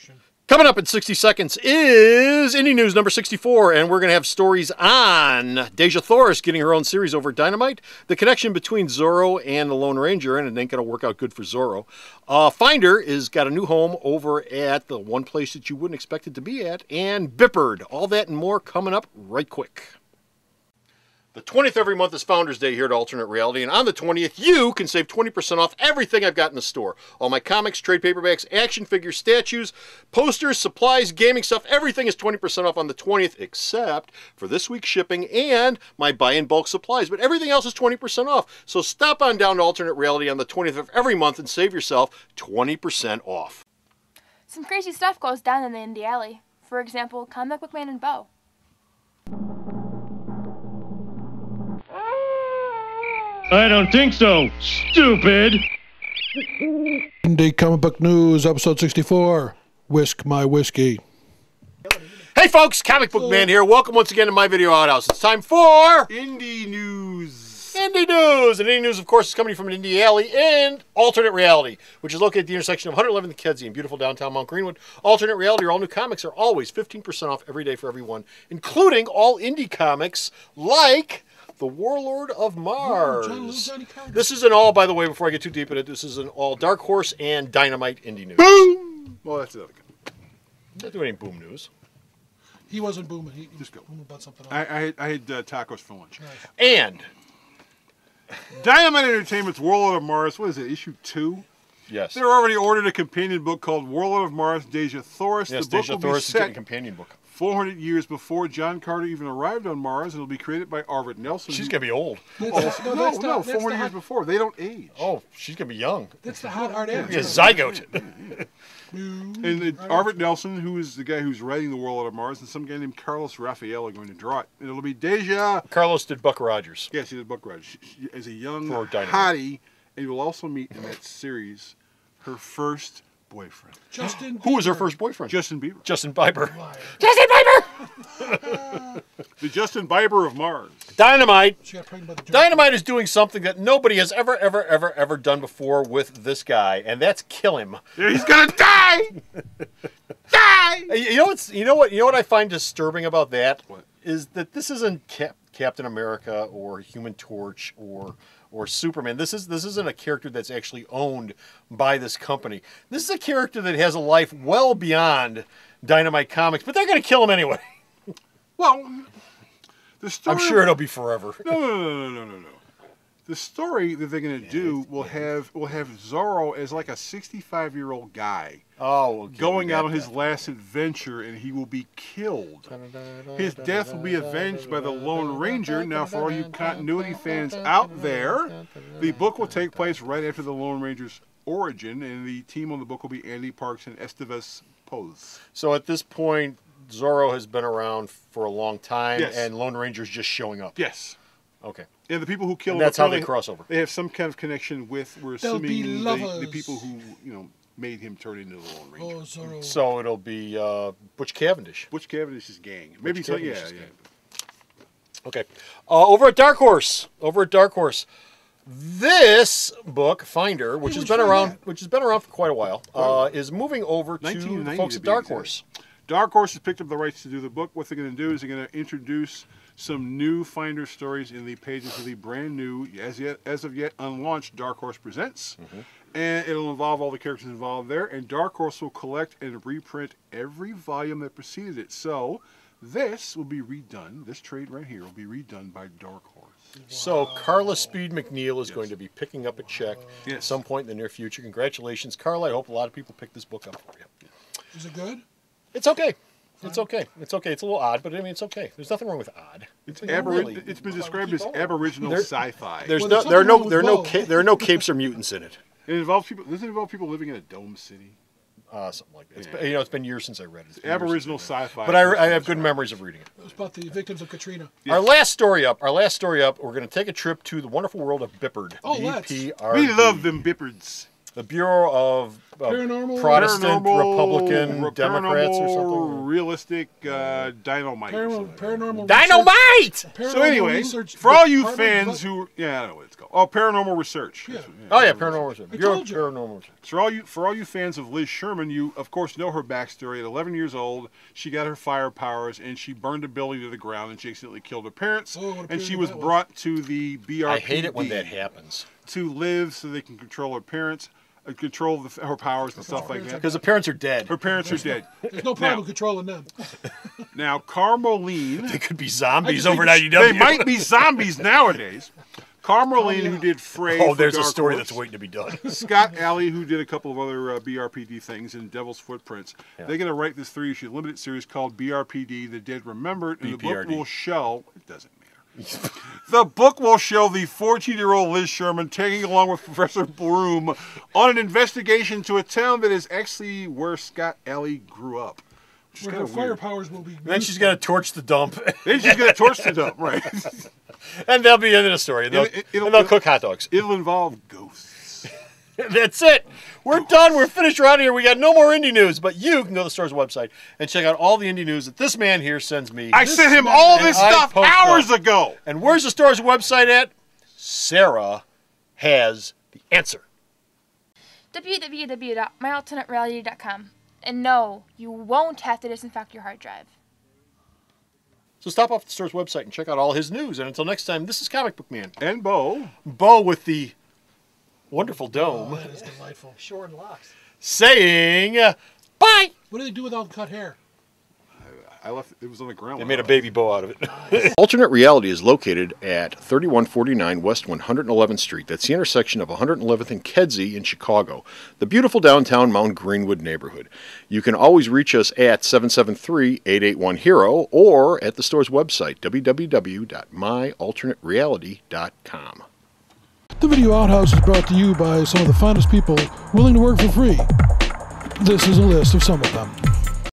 question. Coming up in 60 seconds is Indy News number 64, and we're going to have stories on Deja Thoris getting her own series over at Dynamite, the connection between Zorro and the Lone Ranger, and it ain't going to work out good for Zorro. Finder is got a new home over at the one place that you wouldn't expect it to be at, and Bippard. All that and more coming up right quick. The 20th every month is Founders Day here at Alternate Reality, and on the 20th, you can save 20% off everything I've got in the store. All my comics, trade paperbacks, action figures, statues, posters, supplies, gaming stuff, everything is 20% off on the 20th, except for this week's shipping and my buy-in-bulk supplies. But everything else is 20% off. So stop on down to Alternate Reality on the 20th of every month and save yourself 20% off. Some crazy stuff goes down in the Indy Alley. For example, Comic Book Man and Bo. I don't think so, stupid! Indy Comic Book News, episode 64. Whisk my whiskey. Hey folks, Comic Book Man here. Welcome once again to my video outhouse. It's time for Indy News. Indy News. And Indy News, of course, is coming from an Indy Alley in Alternate Reality, which is located at the intersection of 111th and Kedzie in beautiful downtown Mount Greenwood. Alternate Reality, or all new comics, are always 15% off every day for everyone, including all indie comics like The Warlord of Mars. This is an all, by the way, before I get too deep in it, this is an all Dark Horse and Dynamite Indie News. Boom! Well, that's another good. Not doing any boom news. He wasn't booming. He Just go. booming about something else. I had tacos for lunch. Nice. And Dynamite Entertainment's Warlord of Mars, what is it, issue 2? yes, They're already ordered a companion book called Warlord of Mars, Deja Thoris. yes, The book Deja will Thoris be is getting a set companion book. 400 years before John Carter even arrived on Mars, and it'll be created by Arvid Nelson. She's going to be old. No, That's 400 years before. They don't age. Oh, she's going to be young. That's the hot art Yeah, zygote. And Arvid Nelson, who is the guy who's writing The Warlord of Mars, and some guy named Carlos Raphael are going to draw it. And it'll be Deja. Carlos did Buck Rogers. Yes, he did Buck Rogers. She is a young For Dynamite. hottie, and you will also meet in that series her first boyfriend, Justin Who was her Bieber. first boyfriend? Justin Bieber. Justin Bieber. Liar. Justin Bieber! The Justin Bieber of Mars. Dynamite. She got pregnant by the jerk. Dynamite is doing something that nobody has ever done before with this guy, and that's kill him. Yeah, he's gonna die. Die. You know what I find disturbing about that What? is that this isn't Captain America or Human Torch or Superman. This isn't a character that's actually owned by this company. This is a character that has a life well beyond Dynamite Comics, but they're going to kill him anyway. Well, the story. I'm sure it'll be forever. No. The story that they're gonna do will have Zorro as like a 65-year-old guy Oh, okay, going we out got on his that. last adventure, and he will be killed. His death will be avenged by the Lone Ranger. Now, for all you continuity fans out there, the book will take place right after the Lone Ranger's origin, and the team on the book will be Andy Parks and Estevez Pose. So at this point, Zorro has been around for a long time, Yes. and Lone Ranger's just showing up. Yes. Okay. And the people who kill And him, that's how they apparently, cross over. They have some kind of connection with, we're They'll be assuming, lovers. the people who, made him turn into the Lone Ranger. Oh, Zorro. So it'll be Butch Cavendish. Butch Cavendish's gang. Maybe so, yeah. Cavendish's gang. Okay. Over at Dark Horse. This book, Finder, which has been around for quite a while, is moving over to the 1990 folks to at be Dark exact. Horse. Dark Horse has picked up the rights to do the book. What they're going to do is they're going to introduce some new Finder stories in the pages of the brand new, as of yet unlaunched Dark Horse Presents. And it'll involve all the characters involved there. And Dark Horse will collect and reprint every volume that preceded it. So this will be redone. This trade right here will be redone by Dark Horse. So Carla Speed McNeil is going to be picking up a check at Yes. some point in the near future. Congratulations, Carla. I hope a lot of people pick this book up for you. Is it good? It's okay. It's okay. It's okay. It's a little odd, but I mean, it's okay. There's nothing wrong with odd. It's really- it's been described as aboriginal sci-fi. There's Well, no, there's there are no, nothing there are wrong no, with there are no capes or mutants in it. It involves people. Does it involve people living in a dome city? Something like that. It's been, it's been years since I read it. It's been years Aboriginal since I read it. sci-fi. But I have good memories of reading it. It was about the victims of Katrina. Yes. Our last story up. We're going to take a trip to the wonderful world of Bippard. Oh, let's. B-P-R-D. We love them Bippards. The Bureau of Paranormal. Protestant, Paranormal, Republican, Democrats or paranormal, something. Realistic dynamite. Paranormal. Dynamite! So anyway, research for all you department, fans who, I don't know what it's called. Oh, paranormal research. Yeah. Oh yeah, paranormal research. I told you. Paranormal research. For all you fans of Liz Sherman, you of course know her backstory. At 11 years old, she got her fire powers and she burned a building to the ground and she accidentally killed her parents. Oh, what a and she period was that was. brought to the BRPD. I hate it when that happens. To live so they can control her parents, control her powers and stuff like that. Because the parents are dead. Her parents are dead. There's no problem controlling them. Now, Carmeline. They could be zombies I over just at think IDW. They might be zombies nowadays. Carmeline, who did Frey. Oh, for there's a Dark story Horse. that's waiting to be done. Scott Alley, who did a couple of other BRPD things in Devil's Footprints. Yeah. They're going to write this 3-issue limited series called BRPD, The Dead Remembered, and the book BPRD. will show... It doesn't matter. The book will show the 14-year-old Liz Sherman taking along with Professor Bloom on an investigation to a town that is actually where Scott Alley grew up. Which is Where kind her of fire weird. powers will be. Then she's going to torch the dump. Then she's going to torch the dump, right? And that'll be the end of the story. And they'll cook hot dogs. It'll involve ghosts. That's it. We're done. We're finished around here. We got no more indie news, but you can go to the store's website and check out all the indie news that this man here sends me. I sent him all this And I stuff post hours up. ago. And where's the store's website at? Sarah has the answer. www.myalternatereality.com. And no, you won't have to disinfect your hard drive. So stop off at the store's website and check out all his news. And until next time, this is Comic Book Man. And Bo. Bo with the wonderful dome That is delightful. Short and locks. saying bye. What do they do with all the cut hair? I left it was on the ground. They made a baby bow out of it. Alternate Reality is located at 3149 West 111th Street. That's the intersection of 111th and Kedzie in Chicago, the beautiful downtown Mount Greenwood neighborhood. You can always reach us at 773-881-HERO or at the store's website, www.myalternatereality.com. The Video Outhouse is brought to you by some of the finest people willing to work for free. This is a list of some of them.